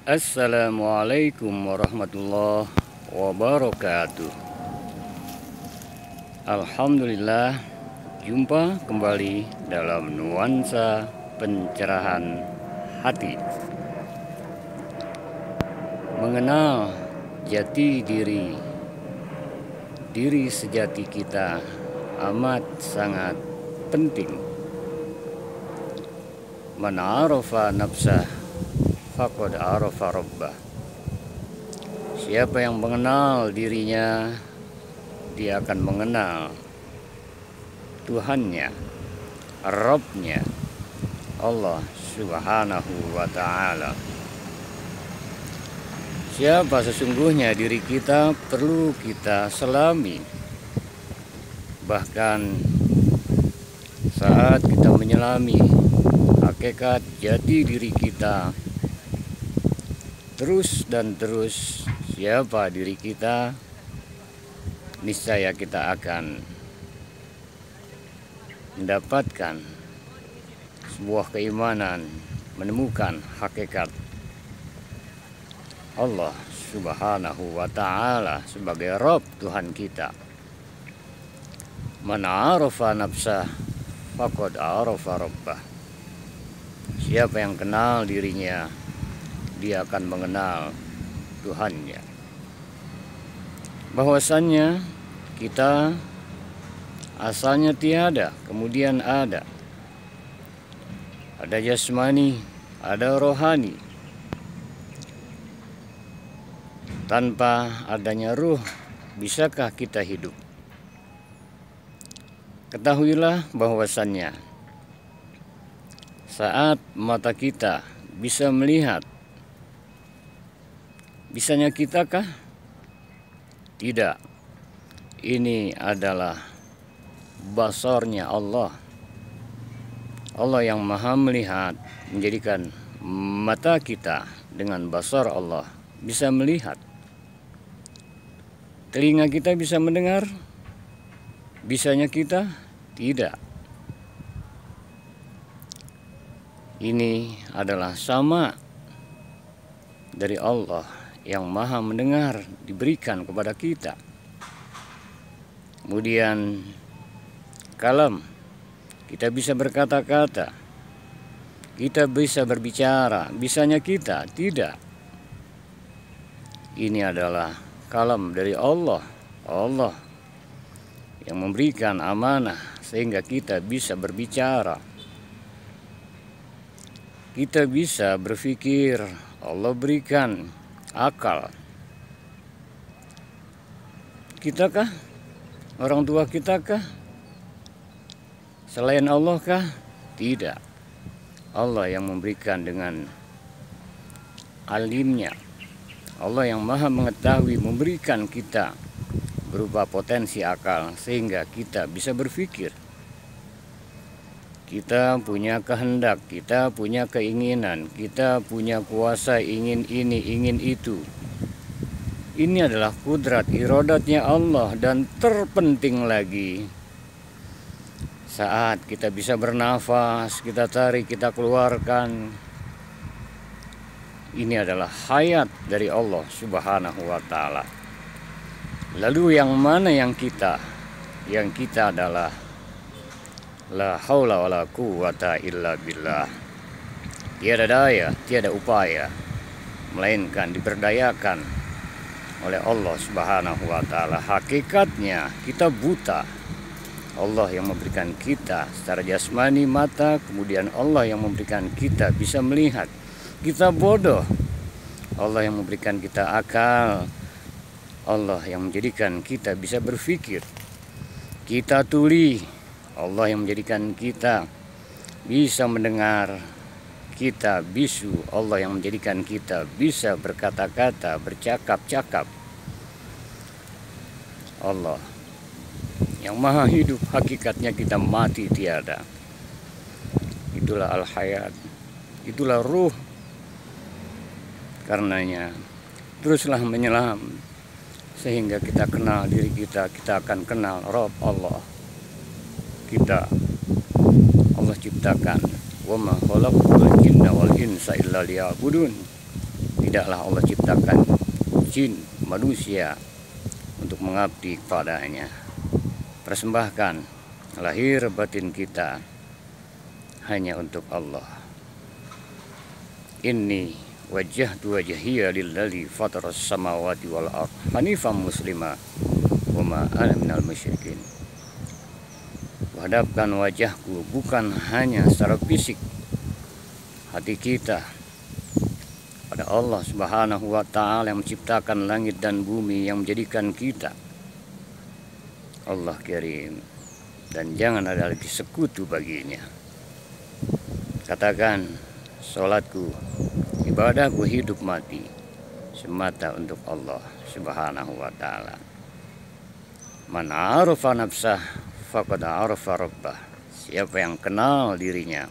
Assalamualaikum warahmatullahi wabarakatuh. Alhamdulillah, jumpa kembali dalam nuansa pencerahan hati. Mengenal jati diri, diri sejati kita amat sangat penting. Man arafa nafsah faqad arafa rabbah. Siapa yang mengenal dirinya, dia akan mengenal Tuhannya, Rabbnya, Allah Subhanahu wa ta'ala. Siapa sesungguhnya diri kita perlu kita selami. Bahkan saat kita menyelami hakikat jati diri kita, terus dan terus siapa diri kita, niscaya kita akan mendapatkan sebuah keimanan, menemukan hakikat Allah Subhanahu wa ta'ala sebagai Rabb, Tuhan kita. Man arafa nafsah faqad arafa rabbah. Siapa yang kenal dirinya, dia akan mengenal Tuhannya. Bahwasannya kita asalnya tiada, kemudian ada. Ada jasmani, ada rohani. Tanpa adanya ruh, bisakah kita hidup? Ketahuilah bahwasannya saat mata kita bisa melihat, bisanya kita kah? Tidak. Ini adalah basarnya Allah. Allah yang maha melihat menjadikan mata kita dengan basar Allah bisa melihat. Telinga kita bisa mendengar, bisanya kita tidak. Ini adalah sama dari Allah yang maha mendengar diberikan kepada kita. Kemudian kalam, kita bisa berkata-kata, kita bisa berbicara, bisanya kita tidak. Ini adalah kalam dari Allah. Allah yang memberikan amanah sehingga kita bisa berbicara, kita bisa berpikir. Allah berikan akal. Kitakah? Orang tua kitakah? Selain Allah kah? Tidak. Allah yang memberikan dengan alimnya. Allah yang maha mengetahui memberikan kita berupa potensi akal sehingga kita bisa berpikir. Kita punya kehendak, kita punya keinginan, kita punya kuasa ingin ini, ingin itu. Ini adalah kudrat iradatnya Allah. Dan terpenting lagi, saat kita bisa bernafas, kita tarik, kita keluarkan, ini adalah hayat dari Allah Subhanahu wa ta'ala. Lalu yang mana yang kita? Yang kita adalah la haula wala quwata illa billah. Tiada daya, tiada upaya, melainkan diberdayakan oleh Allah Subhanahu wa ta'ala. Hakikatnya kita buta. Allah yang memberikan kita secara jasmani mata, kemudian Allah yang memberikan kita bisa melihat. Kita bodoh. Allah yang memberikan kita akal. Allah yang menjadikan kita bisa berpikir. Kita tuli. Allah yang menjadikan kita bisa mendengar. Kita bisu. Allah yang menjadikan kita bisa berkata-kata, bercakap-cakap. Allah yang maha hidup, hakikatnya kita mati tiada. Itulah al-hayat, itulah ruh. Karenanya teruslah menyelam sehingga kita kenal diri kita, kita akan kenal Rabb Allah. Kita Allah ciptakan, wa ma khalaqtul jinna wal insa illa liya'budun. tidaklah Allah ciptakan jin manusia untuk mengabdi kepadanya. Persembahkan lahir batin kita hanya untuk Allah. Inni wajjahtu wajhiya lillazi fataras samawati wal ardh hanifan muslima wa ma ana minal musyrikin. Hadapkan wajahku bukan hanya secara fisik, hati kita pada Allah Subhanahu wa Ta'ala yang menciptakan langit dan bumi, yang menjadikan kita Allah Karim, dan jangan ada lagi sekutu baginya. Katakan, sholatku, ibadahku, hidup mati semata untuk Allah Subhanahu wa Ta'ala. Man arafa nafsah faqad arafa rabbah. Siapa yang kenal dirinya,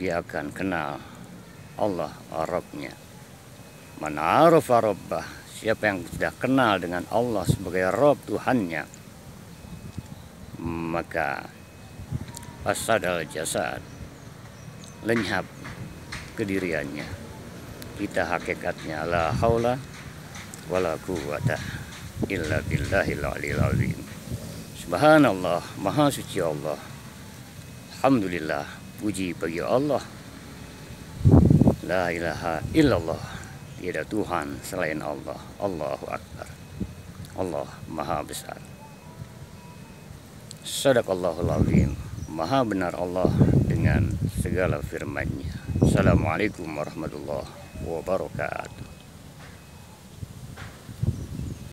dia akan kenal Allah Rabbnya. Man arafa rabbah. Siapa yang sudah kenal dengan Allah sebagai Rabb Tuhannya, maka fasadal jasad, lenyap kediriannya. Kita hakikatnya la haula wala quwwata illa billahil aliyil azim. Subhanallah, maha suci Allah. Alhamdulillah, puji bagi Allah. La ilaha illallah, tiada Tuhan selain Allah. Allahu Akbar. Allah maha besar. Sadaqallahul azim. Maha benar Allah dengan segala firman-Nya. Assalamualaikum warahmatullahi wabarakatuh.